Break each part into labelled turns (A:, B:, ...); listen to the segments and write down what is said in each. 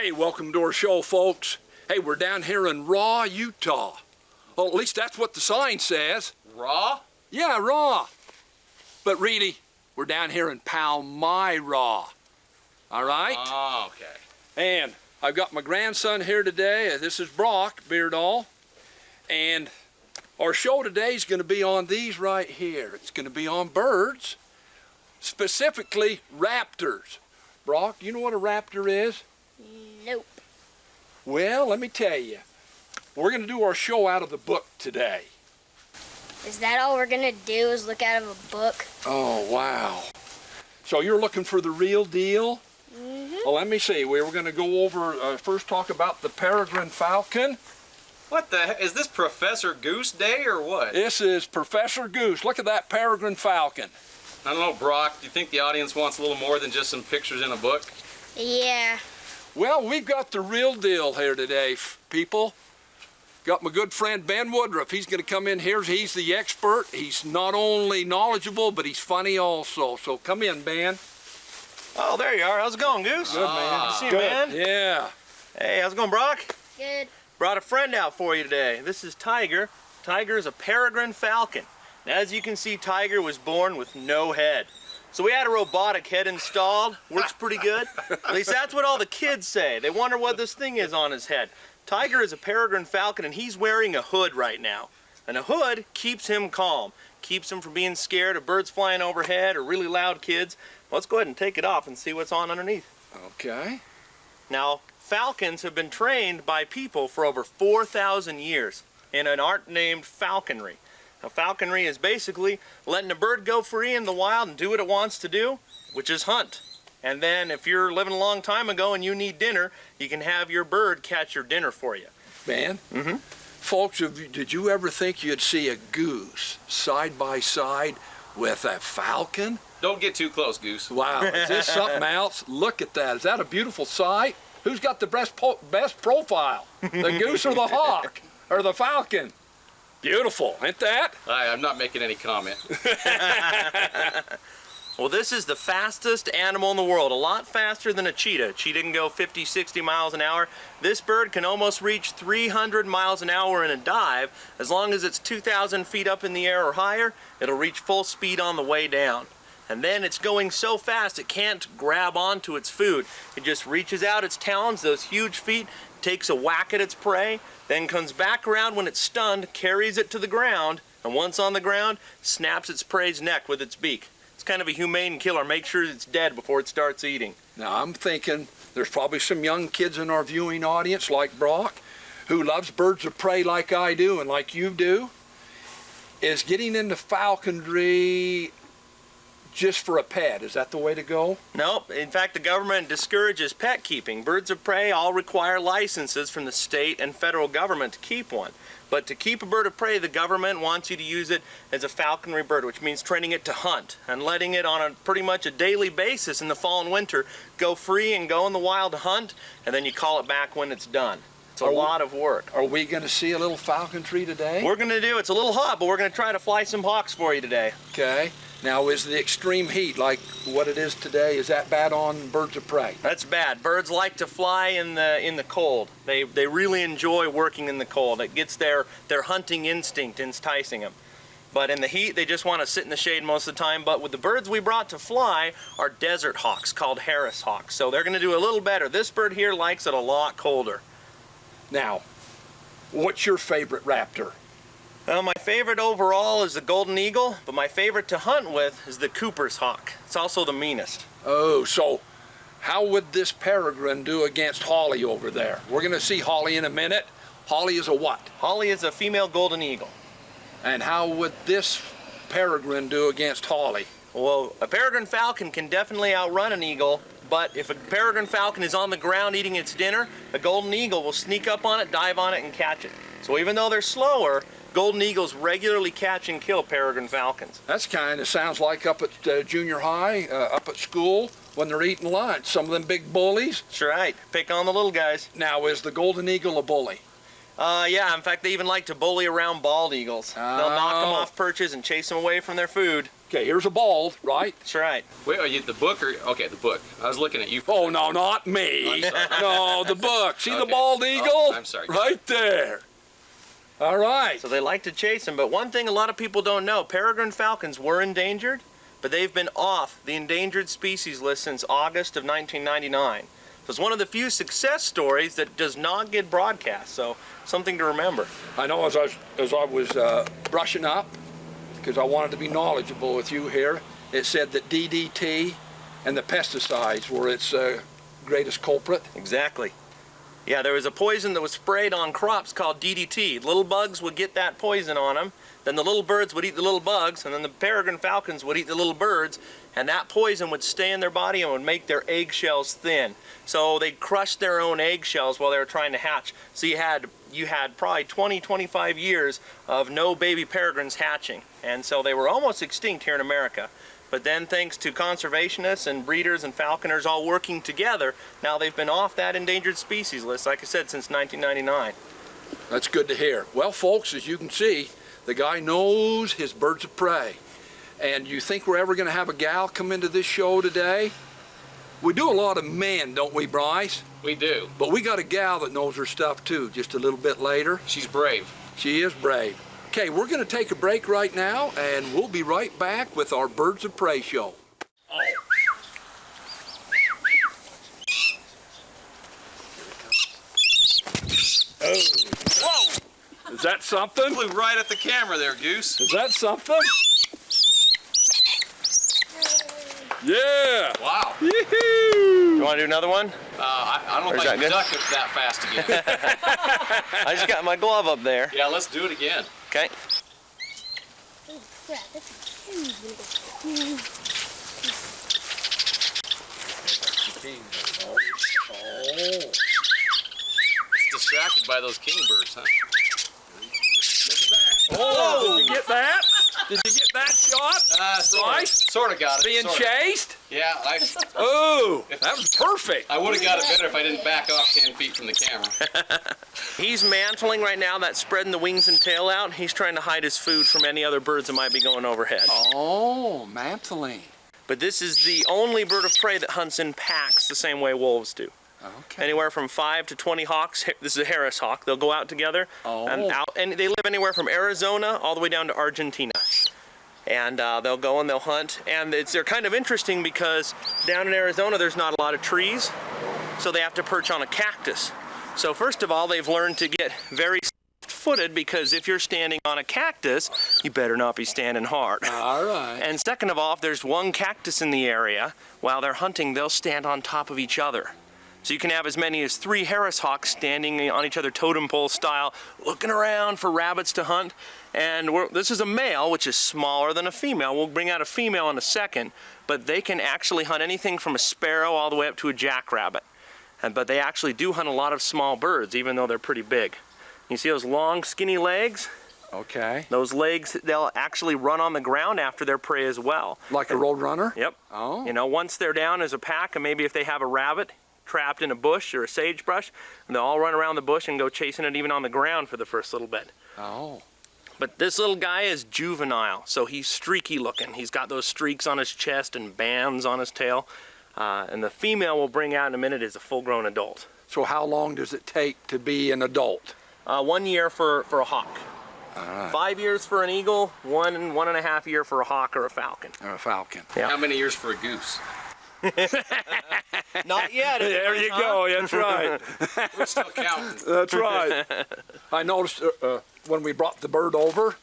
A: Hey, welcome to our show, folks. Hey, we're down here in Raw, Utah. Well, at least that's what the sign says.
B: Raw?
A: Yeah, Raw. But really, we're down here in Palmyra. All right?
B: Oh, okay.
A: And I've got my grandson here today. This is Brock, Beard All. And our show today is going to be on these right here. It's going to be on birds, specifically raptors. Brock, you know what a raptor is?
C: Nope.
A: Well, let me tell you. We're going to do our show out of the book today.
C: Is that all we're gonna do is look out of a book?
A: Oh, wow. So you're looking for the real deal?
C: Mm-hmm.
A: Well, let me see. We were going to go over, first talk about the peregrine falcon.
B: What the heck? Is this Professor Goose Day or what?
A: This is Professor Goose. Look at that peregrine falcon.
B: I don't know, Brock. Do you think the audience wants a little more than just some pictures in a book?
C: Yeah.
A: Well, we've got the real deal here today, people. Got my good friend Ben Woodruff. He's going to come in here. He's the expert. He's not only knowledgeable, but he's funny also. So come in, Ben.
D: Oh, there you are. How's it going, Goose?
A: Good, man.
D: Good to see you,
A: Good.
D: man.
A: Yeah.
D: Hey, how's it going, Brock?
C: Good.
D: Brought a friend out for you today. This is Tiger. Tiger is a peregrine falcon. And as you can see, Tiger was born with no head. So we had a robotic head installed. Works pretty good. At least that's what all the kids say. They wonder what this thing is on his head. Tiger is a peregrine falcon, and he's wearing a hood right now. And a hood keeps him calm. Keeps him from being scared of birds flying overhead or really loud kids. Let's go ahead and take it off and see what's on underneath.
A: Okay.
D: Now, falcons have been trained by people for over 4,000 years in an art named falconry. Now, falconry is basically letting a bird go free in the wild and do what it wants to do, which is hunt. And then if you're living a long time ago and you need dinner, you can have your bird catch your dinner for you.
A: Ben?
D: Mm-hmm.
A: Folks, did you ever think you'd see a goose side by side with a falcon?
B: Don't get too close, Goose.
A: Wow, is this something else? Look at that. Is that a beautiful sight? Who's got the best profile? The goose or the hawk? Or the falcon? Beautiful, ain't that?
B: I'm not making any comment.
D: Well, this is the fastest animal in the world, a lot faster than a cheetah. A cheetah can go 50, 60 miles an hour. This bird can almost reach 300 miles an hour in a dive. As long as it's 2,000 feet up in the air or higher, it'll reach full speed on the way down. And then it's going so fast it can't grab onto its food. It just reaches out its talons, those huge feet, takes a whack at its prey, then comes back around when it's stunned, carries it to the ground, and once on the ground, snaps its prey's neck with its beak. It's kind of a humane killer. Make sure it's dead before it starts eating.
A: Now, I'm thinking there's probably some young kids in our viewing audience like Brock who loves birds of prey like I do and like you do. Is getting into falconry just for a pet? Is that the way to go?
D: Nope. In fact, the government discourages pet keeping. Birds of prey all require licenses from the state and federal government to keep one. But to keep a bird of prey, the government wants you to use it as a falconry bird, which means training it to hunt and letting it on pretty much a daily basis in the fall and winter go free and go in the wild to hunt, and then you call it back when it's done. It's a lot of work.
A: Are we going to see a little falconry today?
D: We're going to do, it's a little hot, but we're going to try to fly some hawks for you today.
A: Okay. Now, is the extreme heat like what it is today, is that bad on birds of prey?
D: That's bad. Birds like to fly in the cold. They really enjoy working in the cold. It gets their hunting instinct enticing them. But in the heat, they just want to sit in the shade most of the time. But with the birds we brought to fly are desert hawks called Harris hawks. So they're going to do a little better. This bird here likes it a lot colder.
A: Now, what's your favorite raptor?
D: Well, my favorite overall is the golden eagle, but my favorite to hunt with is the Cooper's hawk. It's also the meanest.
A: Oh, so how would this peregrine do against Holly over there? We're going to see Holly in a minute. Holly is a what?
D: Holly is a female golden eagle.
A: And how would this peregrine do against Holly?
D: Well, a peregrine falcon can definitely outrun an eagle, but if a peregrine falcon is on the ground eating its dinner, a golden eagle will sneak up on it, dive on it, and catch it. So even though they're slower, golden eagles regularly catch and kill peregrine falcons.
A: That's kind of sounds like up at junior high, up at school, when they're eating lunch. Some of them big bullies.
D: That's right. Pick on the little guys.
A: Now, is the golden eagle a bully?
D: Yeah, in fact, they even like to bully around bald eagals. They'll knock them off perches and chase them away from their food.
A: Okay, here's a bald, right?
D: That's right.
B: Wait, are you the book or okay? The book. I was looking at you. For
A: Oh, no, not me. No, the book. See the
B: Okay.
A: bald eagle?
B: Oh, I'm sorry.
A: Right there. All right.
D: So they like to chase them, but one thing a lot of people don't know, peregrine falcons were endangered, but they've been off the endangered species list since August of 1999. So it's one of the few success stories that does not get broadcast, so something to remember.
A: I know as I was brushing up, because I wanted to be knowledgeable with you here, it said that DDT and the pesticides were its greatest culprit.
D: Exactly. Yeah, there was a poison that was sprayed on crops called DDT. Little bugs would get that poison on them, then the little birds would eat the little bugs, and then the peregrine falcons would eat the little birds, and that poison would stay in their body and would make their eggshells thin. So they'd crush their own eggshells while they were trying to hatch. So you had probably 20-25 years of no baby peregrines hatching, and so they were almost extinct here in America. But then thanks to conservationists and breeders and falconers all working together, now they've been off that endangered species list, like I said, since 1999.
A: That's good to hear. Well, folks, as you can see, the guy knows his birds of prey. And you think we're ever going to have a gal come into this show today? We do a lot of men, don't we, Bryce?
B: We do.
A: But we got a gal that knows her stuff too, just a little bit later.
B: She's brave.
A: She is brave. Okay, we're going to take a break right now, and we'll be right back with our Birds of Prey show. Oh. Whoa! Is that something?
B: Flew right at the camera there, Goose.
A: Is that something? Yeah!
B: Wow.
A: Yoo-hoo!
D: You want to do another one?
B: I don't
D: Or is
B: think
D: that
B: the
D: good?
B: duck is that fast again.
D: I just got my glove up there.
B: Yeah, let's do it again.
D: Okay.
C: Oh, crap, that's a huge one.
A: Oh.
B: It's distracted by those kingbirds, huh?
A: Oh, did you get that? Did you get that shot?
B: Sort of got it.
A: Being
B: sorta.
A: chased?
B: Yeah,
A: Oh, that was perfect.
B: I would have got it better if I didn't back off 10 feet from the camera.
D: He's mantling right now, that's spreading the wings and tail out. He's trying to hide his food from any other birds that might be going overhead.
A: Oh, mantling.
D: But this is the only bird of prey that hunts in packs the same way wolves do.
A: Okay.
D: Anywhere from 5 to 20 hawks. This is a Harris hawk. They'll go out together and they live anywhere from Arizona all the way down to Argentina. And they'll go and they'll hunt. And they're kind of interesting because down in Arizona there's not a lot of trees, so they have to perch on a cactus. So first of all, they've learned to get very footed, because if you're standing on a cactus, you better not be standing hard.
A: All right.
D: And second of all, if there's one cactus in the area, while they're hunting, they'll stand on top of each other. So you can have as many as 3 Harris hawks standing on each other totem pole style, looking around for rabbits to hunt. And this is a male, which is smaller than a female. We'll bring out a female in a second, but they can actually hunt anything from a sparrow all the way up to a jackrabbit. But they actually do hunt a lot of small birds, even though they're pretty big. You see those long, skinny legs?
A: Okay.
D: Those legs, they'll actually run on the ground after their prey as well.
A: Like a road runner?
D: Yep.
A: Oh.
D: You know, once they're down as a pack, and maybe if they have a rabbit trapped in a bush or a sagebrush, they'll all run around the bush and go chasing it even on the ground for the first little bit.
A: Oh.
D: But this little guy is juvenile, so he's streaky looking. He's got those streaks on his chest and bands on his tail. And the female we'll bring out in a minute is a full-grown adult.
A: So how long does it take to be an adult?
D: 1 year for a hawk.
A: All right.
D: 5 years for an eagle, 1.5 years for a hawk or a falcon.
A: Or a falcon.
D: Yeah.
B: How many years for a goose?
D: Not yet.
A: There you go, that's right.
B: We're still counting.
A: That's right. I noticed when we brought the bird over,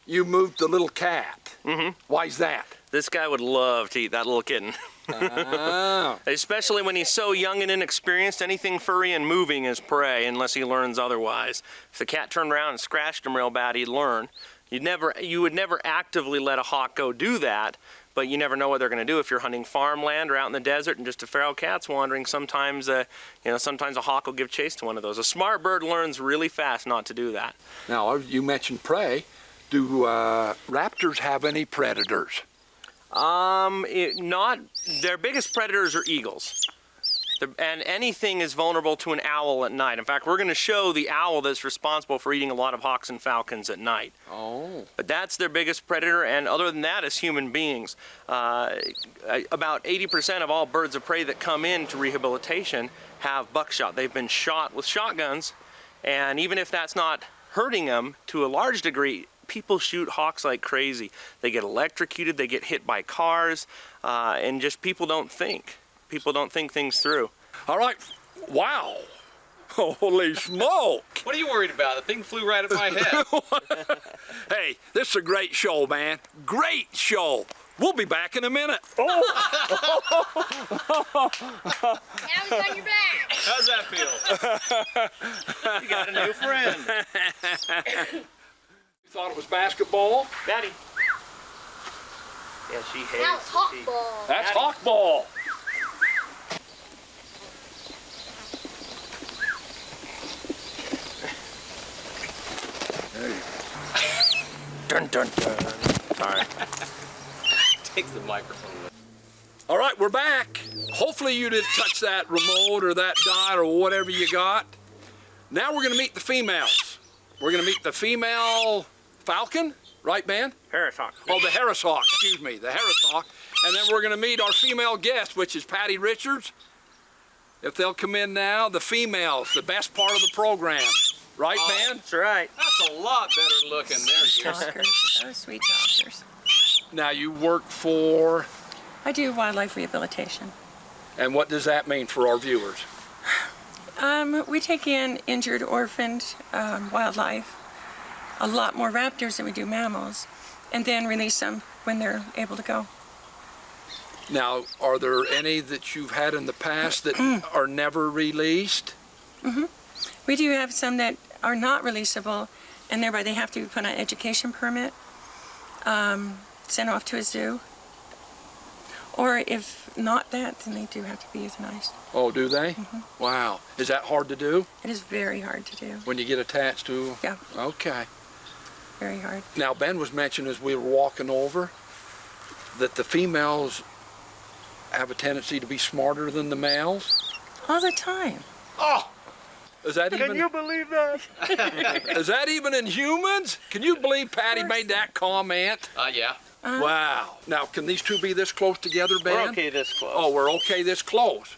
A: you moved the little cat. Mm-hmm. Why's that?
D: This guy would love to eat that little kitten.
A: Oh.
D: Especially when he's so young and inexperienced, anything furry and moving is prey unless he learns otherwise. If the cat turned around and scratched him real bad, he'd learn. You would never actively let a hawk go do that, but you never know what they're going to do. If you're hunting farmland or out in the desert and just a feral cat's wandering, sometimes sometimes a hawk will give chase to one of those. A smart bird learns really fast not to do that.
A: Now, you mentioned prey. Do raptors have any predators?
D: Their biggest predators are eagles. And anything is vulnerable to an owl at night. In fact, we're going to show the owl that's responsible for eating a lot of hawks and falcons at night.
A: Oh.
D: But that's their biggest predator, and other than that, it's human beings. About 80% of all birds of prey that come into rehabilitation have buckshot. They've been shot with shotguns, and even if that's not hurting them to a large degree, people shoot hawks like crazy. They get electrocuted, they get hit by cars, and just people don't think. People don't think things through.
A: All right. Wow. Holy smoke.
B: What are you worried about? The thing flew right at my head.
A: Hey, this is a great show, man. Great show. We'll be back in a minute.
C: Now he's on your back.
B: How's that feel?
D: You got a new friend.
A: You thought it was basketball?
D: Daddy. Yeah, she hates
C: Now it's hawk ball.
A: That's
D: Daddy.
A: hawk ball.
D: Dun dun dun. Sorry.
B: Take the microphone away.
A: All right, we're back. Hopefully you didn't touch that remote or that dot or whatever you got. Now we're gonna meet the females. We're gonna meet the female falcon, right, Ben?
D: Harris hawk.
A: Oh, the Harris hawk, excuse me, the Harris hawk. And then we're gonna meet our female guest, which is Patty Richards. If they'll come in now, the females, the best part of the program. Right, Ben?
D: That's right.
B: That's a lot better looking there, Goose.
E: Talkers. Oh, sweet talkers.
A: Now you work for,
E: I do wildlife rehabilitation.
A: and what does that mean for our viewers?
E: We take in injured, orphaned wildlife, a lot more raptors than we do mammals, and then release them when they're able to go.
A: Now, are there any that you've had in the past that are never released?
E: We do have some that are not releasable, and thereby they have to be put on an education permit, sent off to a zoo, or if not that, then they do have to be euthanized.
A: Oh, do they? Wow. Is that hard to do
E: It is very hard to do.
A: when you get attached to?
E: Yeah,
A: Okay.
E: very hard.
A: Now, Ben was mentioning as we were walking over that the females have a tendency to be smarter than the males.
E: All the time.
A: Oh! Is that even?
D: Can you believe that?
A: Is that even in humans? Can you believe Patty made that comment?
B: Yeah.
A: Wow. Now, can these two be this close together, Ben?
D: We're okay this close.
A: Oh, we're okay this close.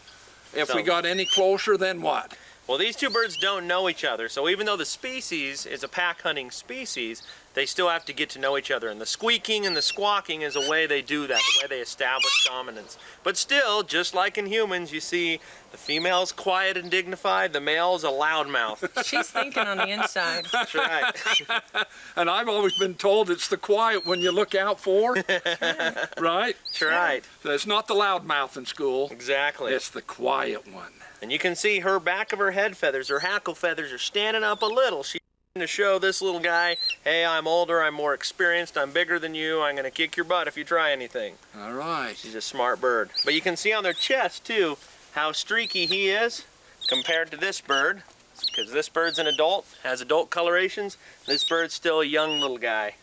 A: If we
D: So-
A: got any closer, then what?
D: Well, these two birds don't know each other, so even though the species is a pack hunting species, they still have to get to know each other. And the squeaking and the squawking is a way they do that, the way they establish dominance. But still, just like in humans, you see the female's quiet and dignified, the male's a loudmouth.
E: She's thinking on the inside.
D: That's right.
A: And I've always been told it's the quiet one you look out for, right?
D: That's right.
A: So it's not the loudmouth in school.
D: Exactly.
A: It's the quiet one.
D: And you can see her back of her head feathers, her hackle feathers are standing up a little. She's to show this little guy, hey, I'm older, I'm more experienced, I'm bigger than you, I'm gonna kick your butt if you try anything.
A: All right.
D: She's a smart bird. But you can see on their chest too, how streaky he is compared to this bird. Because this bird's an adult, has adult colorations. This bird's still a young little guy.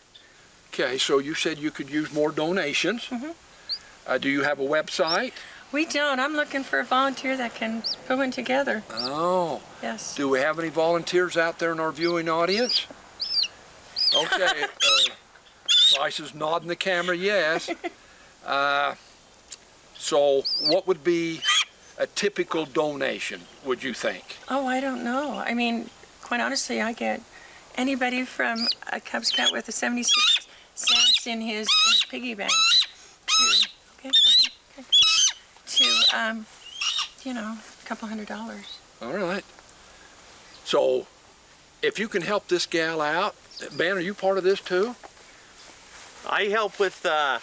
A: Okay, so you said you could use more donations. Do you have a website?
E: We don't. I'm looking for a volunteer that can put one together.
A: Oh.
E: Yes.
A: Do we have any volunteers out there in our viewing audience? Okay. Bryce is nodding the camera, yes. So what would be a typical donation, would you think?
E: Oh, I don't know. I mean, quite honestly, I get anybody from a Cub Scout with a 76 cents in his piggy bank to, you know, a couple $100.
A: All right. So if you can help this gal out, Ben, are you part of this too?
D: I help with the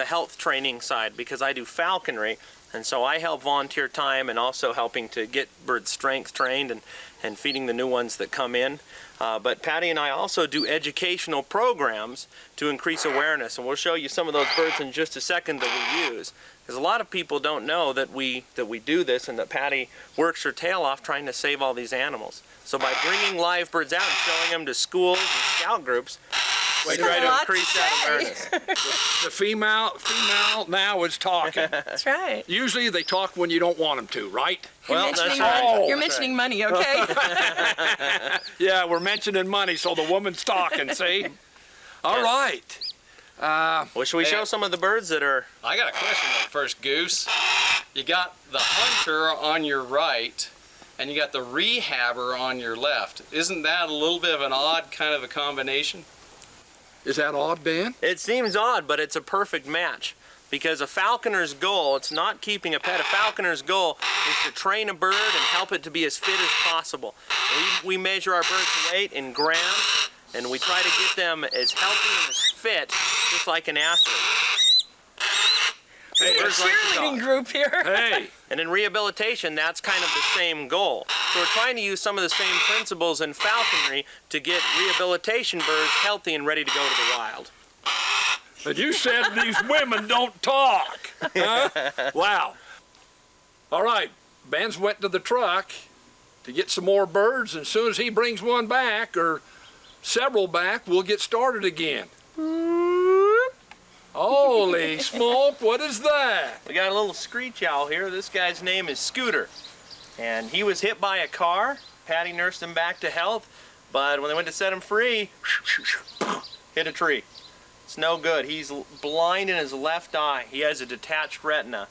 D: health training side because I do falconry, and so I help volunteer time and also helping to get bird strength trained and feeding the new ones that come in. But Patty and I also do educational programs to increase awareness, and we'll show you some of those birds in just a second that we use. Because a lot of people don't know that we do this and that Patty works her tail off trying to save all these animals. So by bringing live birds out and showing them to schools and scout groups, We
E: She's
D: try
E: got a
D: to
E: lot
D: increase
E: to
D: that
E: say.
D: awareness.
A: The female now is talking.
E: That's right.
A: Usually they talk when you don't want them to, right?
D: Well,
E: You're
D: that's
E: mentioning,
D: right.
E: you're mentioning money, okay?
A: Yeah, we're mentioning money, so the woman's talking, see? All right.
D: Well, should we show some of the birds that are...
B: I got a question though first, Goose. You got the hunter on your right, and you got the rehabber on your left. Isn't that a little bit of an odd kind of a combination?
A: Is that odd, Ben?
D: It seems odd, but it's a perfect match. Because a falconer's goal, it's not keeping a pet. A falconer's goal is to train a bird and help it to be as fit as possible. We measure our bird's weight in grams, and we try to get them as healthy and as fit, just like an athlete.
A: Hey,
E: A
A: birds like to
E: cheerleading
A: talk.
E: group here.
A: Hey,
D: And in rehabilitation, that's kind of the same goal. So we're trying to use some of the same principles in falconry to get rehabilitation birds healthy and ready to go to the wild.
A: but you said these women don't talk. Huh? Wow. All right, Ben's went to the truck to get some more birds, and as soon as he brings one back, or several back, we'll get started again. Holy smoke, what is that?
D: We got a little screech owl here. This guy's name is Scooter. And he was hit by a car. Patty nursed him back to health, but when they went to set him free, hit a tree. It's no good. He's blind in his left eye. He has a detached retina.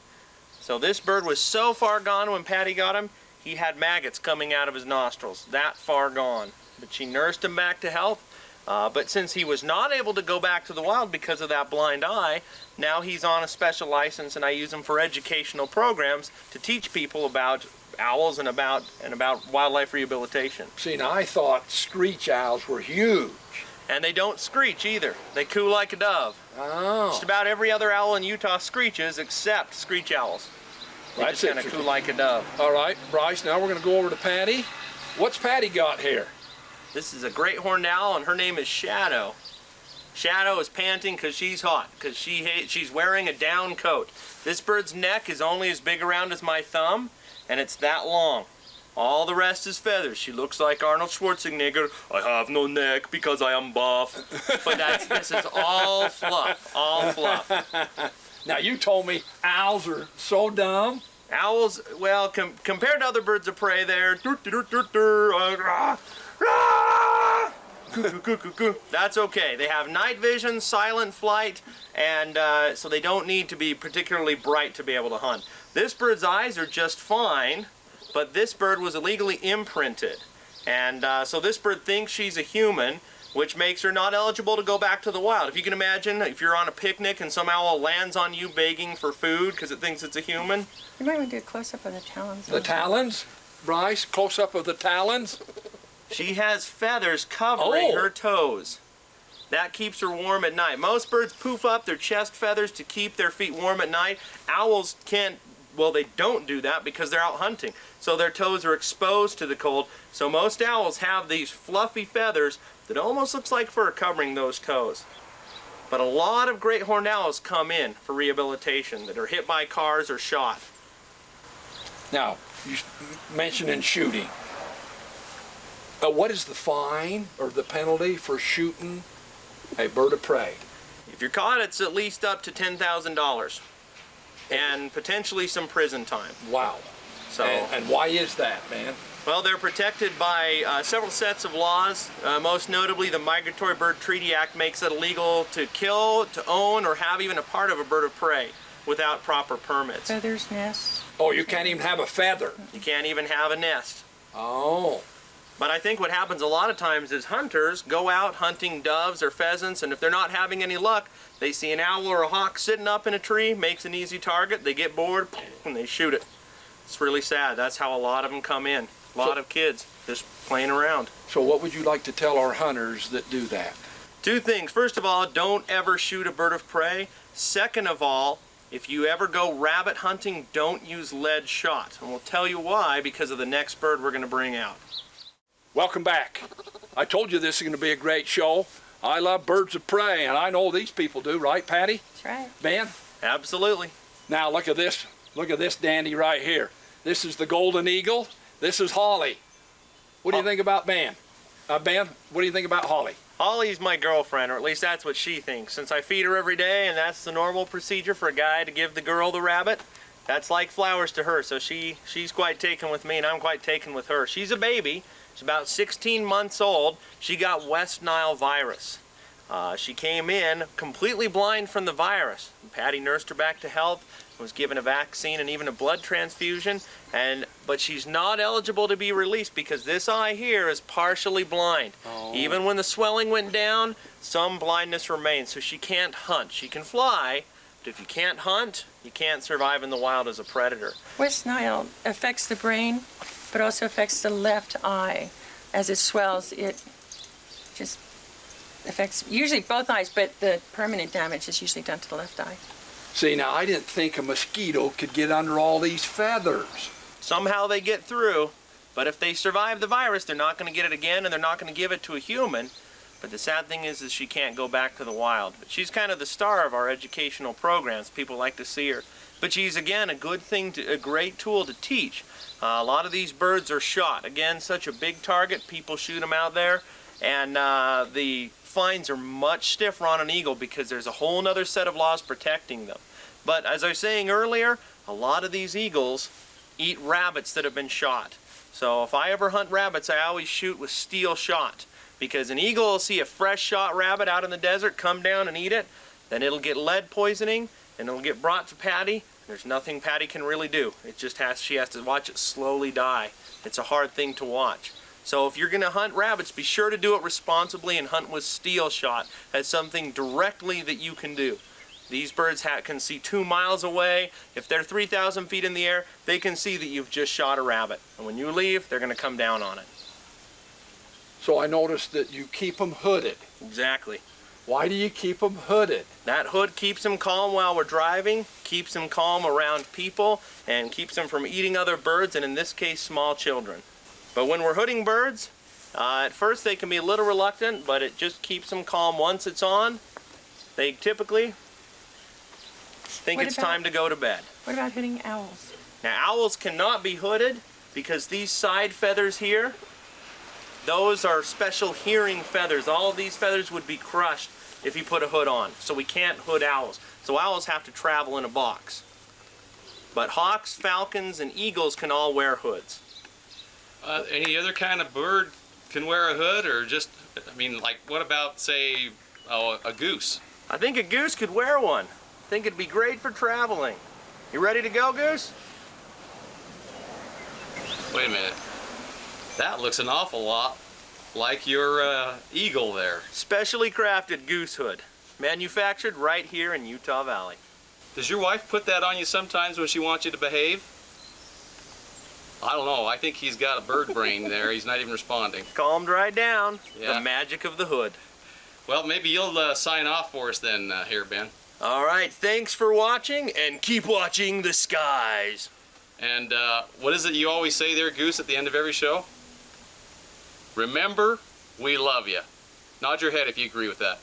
D: So this bird was so far gone when Patty got him, he had maggots coming out of his nostrils. That far gone. But she nursed him back to health. But since he was not able to go back to the wild because of that blind eye, now he's on a special license, and I use him for educational programs to teach people about owls and about wildlife rehabilitation.
A: See, now I thought screech owls were huge.
D: And they don't screech either. They coo like a dove.
A: Oh,
D: Just about every other owl in Utah screeches except screech owls. They
A: That's
D: just kind of coo
A: interesting.
D: like a dove.
A: all right, Bryce, now we're going to go over to Patty. What's Patty got here?
D: This is a great horned owl, and her name is Shadow. Shadow is panting because she's hot, because she's wearing a down coat. This bird's neck is only as big around as my thumb, and it's that long. All the rest is feathers. She looks like Arnold Schwarzenegger. I have no neck because I am buff. But this is all fluff, all fluff.
A: Now, you told me owls are so dumb.
D: Owls, well, compared to other birds of prey, they're that's okay. They have night vision, silent flight, and so they don't need to be particularly bright to be able to hunt. This bird's eyes are just fine, but this bird was illegally imprinted. And so this bird thinks she's a human, which makes her not eligible to go back to the wild. If you can imagine, if you're on a picnic and some owl lands on you begging for food because it thinks it's a human.
E: You might want to do a close-up of the talons.
A: The talons, Bryce, close up of the talons.
D: She has feathers covering
A: Oh.
D: her toes. That keeps her warm at night. Most birds poof up their chest feathers to keep their feet warm at night. Owls can't, well, they don't do that because they're out hunting. So their toes are exposed to the cold. So most owls have these fluffy feathers that almost looks like fur covering those toes. But a lot of great horned owls come in for rehabilitation that are hit by cars or shot.
A: Now, you mentioning shooting. What is the fine or the penalty for shooting a bird of prey?
D: If you're caught, it's at least up to $10,000 and potentially some prison time.
A: Wow.
D: So,
A: And why is that, man?
D: well, they're protected by several sets of laws. Most notably, the Migratory Bird Treaty Act makes it illegal to kill, to own, or have even a part of a bird of prey without proper permits.
E: Feathers, nests.
A: Oh, you can't even have a feather.
D: You can't even have a nest.
A: Oh.
D: But I think what happens a lot of times is hunters go out hunting doves or pheasants, and if they're not having any luck, they see an owl or a hawk sitting up in a tree, makes an easy target, they get bored, and they shoot it. It's really sad. That's how a lot of them come in. A lot of kids just playing around.
A: So what would you like to tell our hunters that do that?
D: Two things. First of all, don't ever shoot a bird of prey. Second of all, if you ever go rabbit hunting, don't use lead shot. And we'll tell you why because of the next bird we're going to bring out.
A: Welcome back. I told you this is going to be a great show. I love birds of prey, and I know these people do, right, Patty?
E: That's right.
A: Ben?
D: Absolutely.
A: Now look at this. Look at this dandy right here. This is the golden eagle. This is Holly. What do you think about Ben? Ben, what do you think about Holly?
D: Holly's my girlfriend, or at least that's what she thinks. Since I feed her every day, and that's the normal procedure for a guy to give the girl the rabbit, that's like flowers to her. So she's quite taken with me, and I'm quite taken with her. She's a baby. She's about 16 months old. She got West Nile virus. She came in completely blind from the virus. Patty nursed her back to health, was given a vaccine and even a blood transfusion, but she's not eligible to be released because this eye here is partially blind. Oh. Even when the swelling went down, some blindness remains, so she can't hunt. She can fly, but if you can't hunt, you can't survive in the wild as a predator.
E: West Nile affects the brain, but also affects the left eye. As it swells, it just affects usually both eyes, but the permanent damage is usually done to the left eye.
A: See, now I didn't think a mosquito could get under all these feathers.
D: Somehow they get through, but if they survive the virus, they're not going to get it again, and they're not going to give it to a human. But the sad thing is she can't go back to the wild. But she's kind of the star of our educational programs. People like to see her. But she's, again, a great tool to teach. A lot of these birds are shot. Again, such a big target, people shoot them out there, and the fines are much stiffer on an eagle because there's a whole other set of laws protecting them. But as I was saying earlier, a lot of these eagles eat rabbits that have been shot. So if I ever hunt rabbits, I always shoot with steel shot, because an eagle will see a fresh shot rabbit out in the desert, come down and eat it, then it'll get lead poisoning and it'll get brought to Patty. There's nothing Patty can really do. She has to watch it slowly die. It's a hard thing to watch. So if you're going to hunt rabbits, be sure to do it responsibly and hunt with steel shot. That's something directly that you can do. These birds can see 2 miles away. If they're 3,000 feet in the air, they can see that you've just shot a rabbit. And when you leave, they're going to come down on it.
A: So I noticed that you keep them hooded.
D: Exactly.
A: Why do you keep them hooded?
D: That hood keeps them calm while we're driving, keeps them calm around people, and keeps them from eating other birds, and in this case, small children. But when we're hooding birds, at first they can be a little reluctant, but it just keeps them calm. Once it's on, they typically think it's time to go to bed.
E: What about hooding owls?
D: Now, owls cannot be hooded because these side feathers here, those are special hearing feathers. All of these feathers would be crushed if you put a hood on. So we can't hood owls. So owls have to travel in a box. But hawks, falcons, and eagles can all wear hoods.
B: Any other kind of bird can wear a hood, or just, I mean, like, what about, say, a goose?
D: I think a goose could wear one. I think it'd be great for traveling. You ready to go, Goose?
B: Wait a minute. That looks an awful lot like your eagle there.
D: Specially crafted goose hood. Manufactured right here in Utah Valley.
B: Does your wife put that on you sometimes when she wants you to behave? I don't know. I think he's got a bird brain there. He's not even responding.
D: Calmed right down.
B: Yeah.
D: The magic of the hood.
B: Well, maybe you'll sign off for us then here, Ben.
D: All right, thanks for watching, and keep watching the skies.
B: And what is it you always say there, Goose, at the end of every show? Remember, we love you. Nod your head if you agree with that.